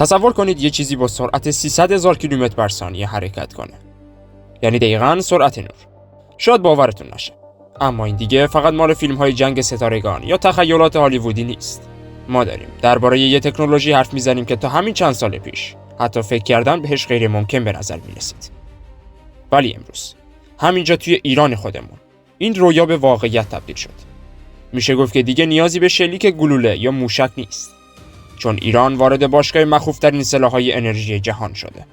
تصور کنید یه چیزی با سرعت 300,000 کیلومتر بر ثانیه حرکت کنه. یعنی دقیقاً سرعت نور. شاید باورتون نشه، اما این دیگه فقط مال فیلم‌های جنگ ستارگان یا تخیلات هالیوودی نیست. ما داریم درباره یه تکنولوژی حرف میزنیم که تا همین چند سال پیش حتی فکر کردن بهش غیر ممکن به نظر میرسید. ولی امروز همینجا توی ایران خودمون این رویا به واقعیت تبدیل شد. میشه گفت که دیگه نیازی به شلیک گلوله یا موشک نیست، چون ایران وارد باشگاه مخوف‌ترین سلاح‌های انرژی جهان شده.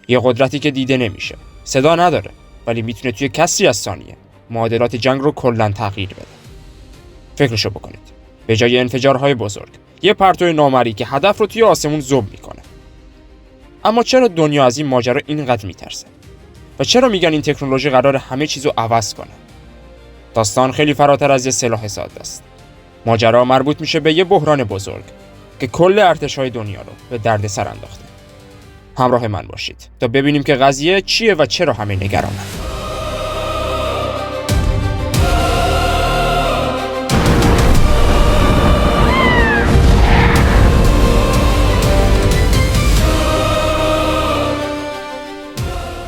یه قدرتی که دیده نمیشه، صدا نداره، ولی میتونه توی کسری از ثانیه معادلات جنگ رو کلاً تغییر بده. فکرشو بکنید. به جای انفجارهای بزرگ، یه پرتو نامرئی که هدف رو توی آسمون ذوب میکنه. اما چرا دنیا از این ماجرا اینقدر میترسه؟ و چرا میگن این تکنولوژی قراره همه چیزو عوض کنه؟ داستان خیلی فراتر از یه سلاح ساده است. ماجرا مربوط میشه به یه بحران بزرگ که کل ارتش‌های دنیا رو به دردسر انداخته. همراه من باشید تا ببینیم که قضیه چیه و چرا همه نگرانن.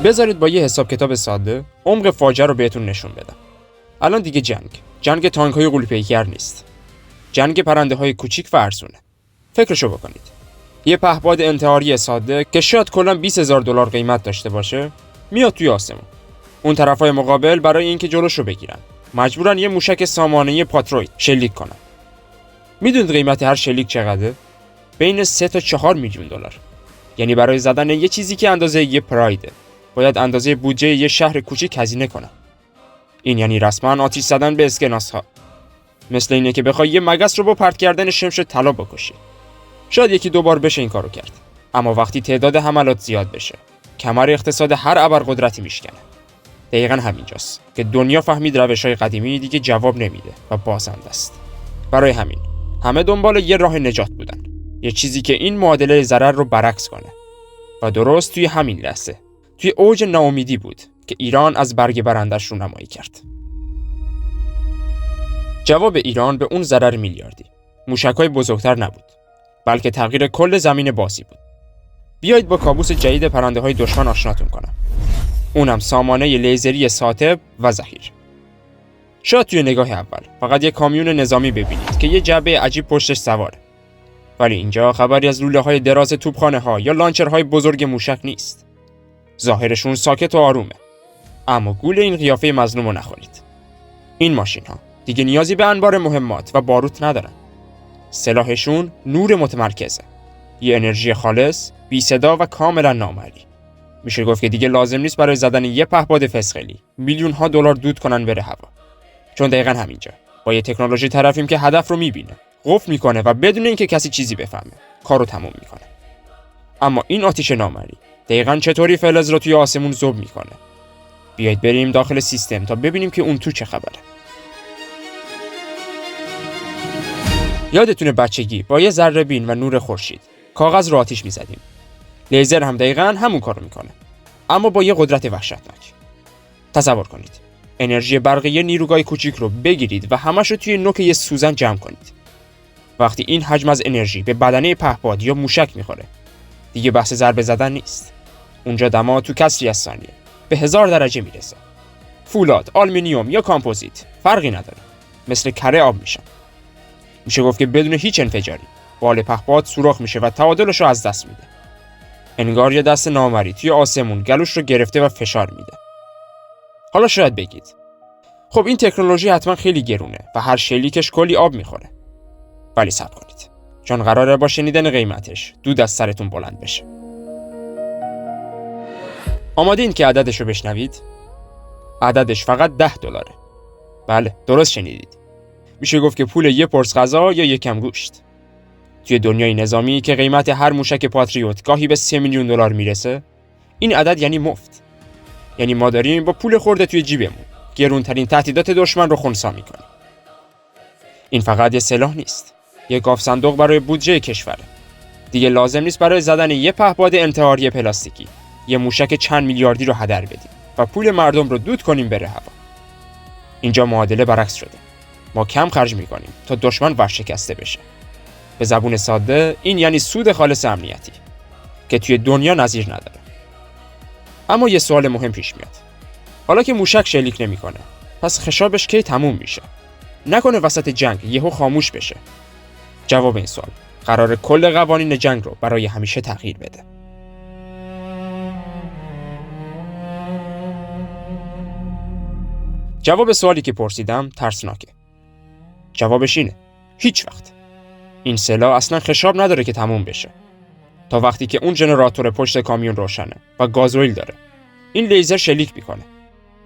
بذارید با یه حساب کتاب ساده عمق فاجعه رو بهتون نشون بدم. الان دیگه جنگ تانک‌های غول‌پیکر نیست. جنگ پرنده‌های کوچیک و ارزونه. فکرشو بکنید. یه پهپاد انتحاری ساده که شاید کلاً $20,000 قیمت داشته باشه، میاد توی آسمون. اون طرفای مقابل برای اینکه جلوشو بگیرن، مجبورن یه موشک سامانه‌ای پاتروید شلیک کنن. میدونید قیمت هر شلیک چقدره؟ بین 3 تا 4 میلیون دلار. یعنی برای زدن یه چیزی که اندازه یه پرایده، باید اندازه بودجه یه شهر کوچیک هزینه کنن. این یعنی رسما آتش زدن به اسکناس‌ها. مثل اینه که بخوای یه مگس رو با پرت کردن شمش طلا بکشی. شاید یکی دو بار بشه این کارو کرد، اما وقتی تعداد حملات زیاد بشه، کمر اقتصاد هر ابرقدرتی میشکنه. دقیقاً همینجاست که دنیا فهمید روش‌های قدیمی دیگه جواب نمیده و بازنده است. برای همین همه دنبال یه راه نجات بودن، یه چیزی که این معادله ضرر رو برعکس کنه. و درست توی همین لحظه، توی اوج ناامیدی بود که ایران از برگ برندش رو نمایی کرد. جواب ایران به اون ضرر میلیاردی موشک‌های بزرگتر نبود، بلکه تغییر کل زمین بازی بود. بیایید با کابوس جدید پرنده‌های دشمن آشناتون کنم. اونم سامانه لیزری ساطع و زحیر. شاید توی نگاه اول فقط یه کامیون نظامی ببینید که یه جعبه عجیب پشتش سواره. ولی اینجا خبری از لوله‌های دراز توپخانه‌ها یا لانچرهای بزرگ موشک نیست. ظاهرشون ساکت و آرومه. اما گول این قیافه مظلومو نخورید. این ماشین‌ها دیگه نیازی به انبار مهمات و باروت ندارن. سلاحشون نور متمرکزه. یه انرژی خالص، بی صدا و کاملا نامرئی. میشه گفت که دیگه لازم نیست برای زدن یه پهپاد فسقلی میلیون‌ها دلار دود کنن بره هوا. چون دقیقاً همینجا با یه تکنولوژی طرفیم که هدف رو میبینه، قفل میکنه و بدون اینکه کسی چیزی بفهمه، کارو تموم میکنه. اما این آتش نامرئی دقیقاً چطوری فلز رو توی آسمون ذوب میکنه؟ بیایید بریم داخل سیستم تا ببینیم که اون تو چه خبره. یادتونه بچگی با یه ذره بین و نور خورشید کاغذ رو آتیش میزدیم. لیزر هم دقیقاً همون کارو میکنه، اما با یه قدرت وحشتناک. تصور کنید انرژی برقی یه نیروگاه کوچیک رو بگیرید و همش رو توی نوک یه سوزن جمع کنید. وقتی این حجم از انرژی به بدنه پهپاد یا موشک میخوره، دیگه بحث ضربه زدن نیست. اونجا دما تو کسری از ثانیه به 1000 درجه میرسه. فولاد، آلومینیوم یا کامپوزیت فرقی نداره، مثل کره آب میشن. میشه گفت که بدون هیچ انفجاری بال پهپاد سوراخ میشه و تعادلش رو از دست میده. انگار یه دست نامرئی توی آسمون گلوش رو گرفته و فشار میده. حالا شاید بگید خب این تکنولوژی حتما خیلی گرونه و هر شلیکش کلی آب میخوره. ولی صبر کنید، چون قراره با شنیدن قیمتش دود از سرتون بلند بشه. آماده این که عددش رو بشنوید؟ عددش فقط $10. بله، درست شنیدید. میشه گفت که پول یه پرس غذا یا یک کم گوشت. توی دنیای نظامی که قیمت هر موشک پاتریوت گاهی به $3 میلیون میرسه، این عدد یعنی مفت. یعنی ما داریم با پول خورده توی جیبمون گرونترین تهدیدات دشمن رو خنثی میکنیم. این فقط یه سلاح نیست، یه گاف صندوق برای بودجه کشوره. دیگه لازم نیست برای زدن یه پهپاد انتحاری پلاستیکی یه موشک چند میلیاردی رو هدر بدیم و پول مردم رو دود کنیم بره هوا. اینجا معادله برعکس شده. ما کم خرج میکنیم تا دشمن ورشکسته بشه. به زبون ساده این یعنی سود خالص امنیتی. که توی دنیا نظیر نداره. اما یه سوال مهم پیش میاد. حالا که موشک شلیک نمیکنه، پس خشابش کی تموم میشه؟ نکنه وسط جنگ یهو خاموش بشه؟ جواب این سوال قراره کل قوانین جنگ رو برای همیشه تغییر بده. جواب سوالی که پرسیدم ترسناکه. جوابش اینه: هیچ وقت. این سلاح اصلا خشاب نداره که تموم بشه. تا وقتی که اون ژنراتور پشت کامیون روشنه و گازوئیل داره، این لیزر شلیک میکنه.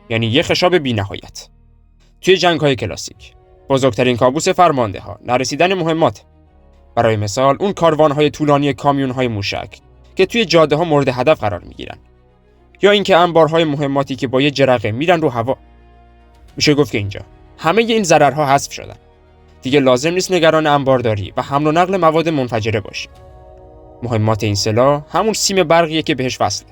یعنی یه خشاب بی‌نهایت. توی جنگ‌های کلاسیک بزرگترین کابوس فرمانده‌ها نرسیدن مهمات. برای مثال اون کاروان‌های طولانی کامیون‌های موشک که توی جاده‌ها مورد هدف قرار میگیرن، یا اینکه انبارهای مهماتی که با یه جرقه میرن رو هوا. میشه گفت که اینجا همه این ضررها حذف شدن. دیگه لازم نیست نگران انبارداری و حمل و نقل مواد منفجره باشی. مهمات این سلاح همون سیم برقیه که بهش وصله.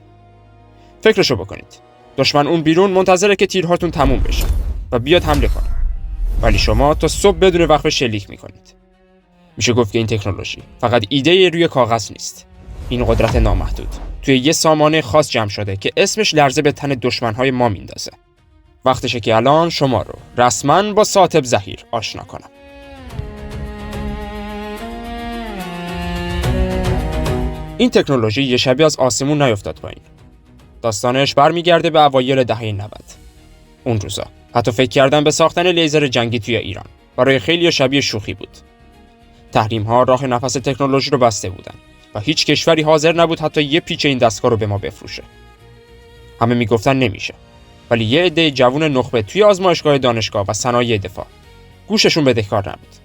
فکرشو بکنید. دشمن اون بیرون منتظره که تیرهاتون تموم بشه و بیاد حمله کنه. ولی شما تا صبح بدون وقفه شلیک میکنید. میشه گفت که این تکنولوژی فقط ایده روی کاغذ نیست. این قدرت نامحدود توی یه سامانه خاص جمع شده که اسمش لرزه به تن دشمن‌های ما میندازه. وقتشه که الان شما رو رسما با ساتب ظهیر آشنا کنم. این تکنولوژی یه شبی از آسمون نیفتاد پایین. داستانش برمیگرده به اوایل دهه 90. اون روزا حتی فکر کردن به ساختن لیزر جنگی توی ایران برای خیلی شبیه شوخی بود. تحریم‌ها راه نفس تکنولوژی رو بسته بودن و هیچ کشوری حاضر نبود حتی یه پیچ این دستگاه رو به ما بفروشه. همه میگفتن نمیشه. ولی یه عده جوون نخبه توی آزمایشگاه دانشگاه و صنایع دفاع گوششون بدهکار نبود.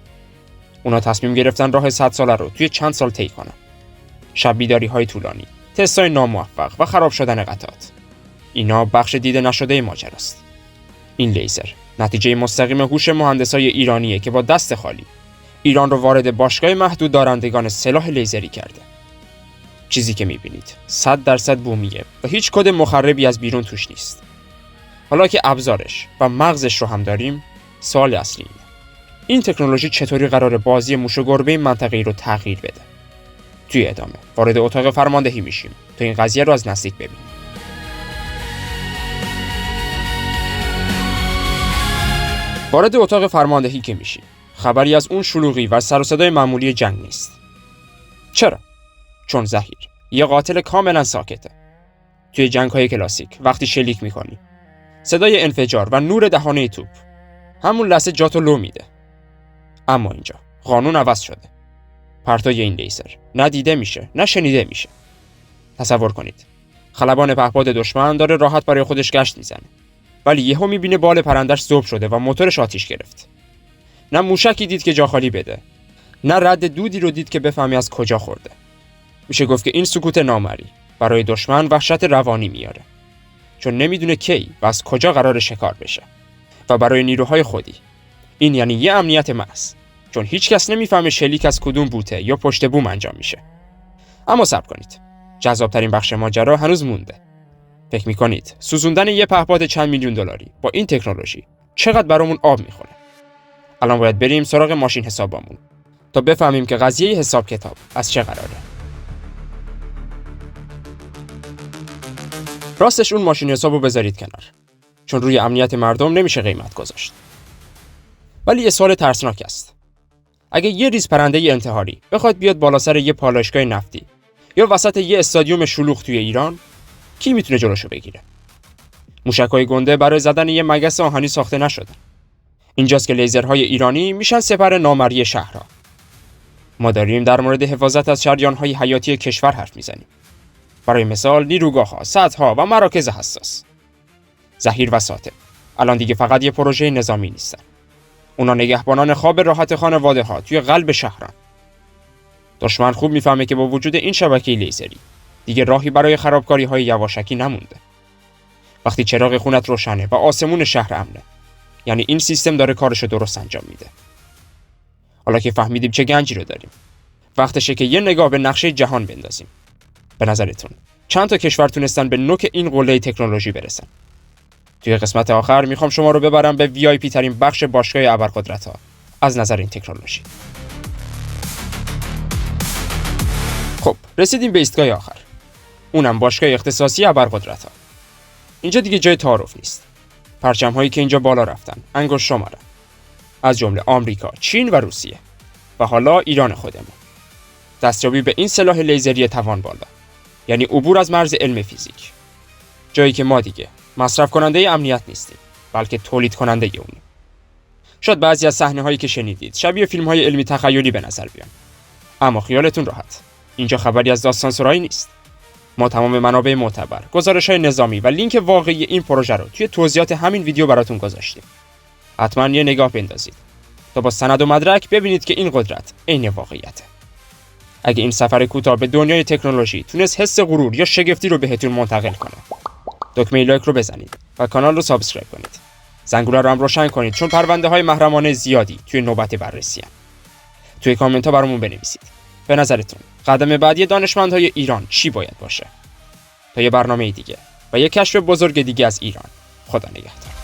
اونا تصمیم گرفتن راه 100 ساله رو توی چند سال طی کنن. شب بیداری‌های طولانی، تست‌های ناموفق و خراب شدن قطعات. اینا بخش دیده نشده ماجراست. این لیزر نتیجه مستقیم هوش مهندسای ایرانیه که با دست خالی ایران رو وارد باشگاه محدود دارندگان سلاح لیزری کرده. چیزی که می‌بینید 100% بومیه و هیچ کد مخربی از بیرون توش نیست. حالا که ابزارش و مغزش رو هم داریم، سوال اصلی اینه: این تکنولوژی چطوری قراره بازی موش و گربه این منطقه‌ای رو تغییر بده؟ توی ادامه وارد اتاق فرماندهی میشیم تا این قضیه رو از نزدیک ببینیم. وارد اتاق فرماندهی که میشیم، خبری از اون شلوغی و سر و صدای معمولی جنگ نیست. چرا؟ چون ظهیر یه قاتل کاملا ساکته. توی جنگ‌های کلاسیک وقتی شلیک می‌کنی، صدای انفجار و نور دهانه توپ همون لحظه جاتو لو میده. اما اینجا قانون عوض شده. پرتای این لیزر نه دیده میشه نه شنیده میشه. تصور کنید خلبان پهپاد دشمن داره راحت برای خودش گشت میزنه، ولی یهو میبینه بال پرندش ذوب شده و موتورش آتیش گرفت. نه موشکی دید که جا خالی بده، نه رد دودی رو دید که بفهمی از کجا خورده. میشه گفت که این سکوت نامری برای دشمن وحشت روانی میاره، چون نمیدونه کی و از کجا قرار شکار بشه. و برای نیروهای خودی این یعنی یه امنیت محض، چون هیچ کس نمیفهمه شلیک از کدوم بوته یا پشت بوم انجام میشه. اما صبر کنید، جذابترین بخش ماجرا هنوز مونده. فکر میکنید سوزوندن یه پهپاد چند میلیون دلاری با این تکنولوژی چقدر برامون آب میخوره؟ الان باید بریم سراغ ماشین حسابمون تا بفهمیم که قضیه حساب کتاب از چه قراره. راستش اون ماشین حسابو بذارید کنار، چون روی امنیت مردم نمیشه قیمت گذاشت. ولی یه سوال ترسناک است. اگه یه ریز پرنده انتحاری بخواد بیاد بالا سر یه پالایشگاه نفتی یا وسط یه استادیوم شلوغ توی ایران، کی میتونه جلوشو بگیره؟ موشک‌های گنده برای زدن یه مگس آهنی ساخته نشدن. اینجاست که لیزرهای ایرانی میشن سپر نامری شهرها. ما داریم در مورد حفاظت از شریان‌های حیاتی کشور حرف میزنیم. برای مثال نیروگاه‌ها، سدها و مراکز حساس. ظهیر و ساتب الان دیگه فقط یه پروژه نظامی نیستن. اونا نگهبانان خواب راحت خانواده‌ها توی قلب شهرن. دشمن خوب میفهمه که با وجود این شبکه لیزری دیگه راهی برای خرابکاری‌های یواشکی نمونده. وقتی چراغ خونت روشنه و آسمون شهر امنه، یعنی این سیستم داره کارشو درست انجام میده. حالا که فهمیدیم چه گنجی رو داریم، وقتشه که یه نگاه به نقشه جهان بندازیم. به نظرتون چند تا کشور تونستن به نوک این قله تکنولوژی برسن؟ توی قسمت آخر میخوام شما رو ببرم به VIP ترین بخش باشگاه ابرقدرت‌ها از نظر این تکنولوژی. خب رسیدیم به ایستگاه آخر. اونم باشگاه اختصاصی ابرقدرت‌ها. اینجا دیگه جای تعارف نیست. پرچم‌هایی که اینجا بالا رفتن انگشت شمارن، از جمله آمریکا، چین و روسیه و حالا ایران خودمون. دستیابی به این سلاح لیزری توان بالا، یعنی عبور از مرز علم فیزیک. جایی که ما دیگه مصرف کننده امنیت نیستیم، بلکه تولید کننده اونیم. شاید بعضی از صحنه‌هایی که شنیدید شبیه فیلم‌های علمی تخیلی به نظر بیان، اما خیالتون راحت، اینجا خبری از داستان‌سرایی نیست. ما تمام منابع معتبر، گزارش‌های نظامی و لینک واقعی این پروژه رو توی توضیحات همین ویدیو براتون گذاشتیم. حتما یه نگاه بندازید تا با سند و مدرک ببینید که این قدرت عین واقعیته. اگه این سفر کوتاه به دنیای تکنولوژی تونست حس غرور یا شگفتی رو بهتون منتقل کنه، دکمه لایک رو بزنید و کانال رو سابسکرایب کنید. زنگوله رو هم روشن کنید چون پرونده‌های محرمانه زیادی توی نوبت بررسی‌ان. توی کامنت‌ها برامون بنویسید. به نظرتون قدم بعدی دانشمندهای ایران چی باید باشه؟ تا یه برنامه دیگه و یه کشف بزرگ دیگه از ایران. خدا نگهدار.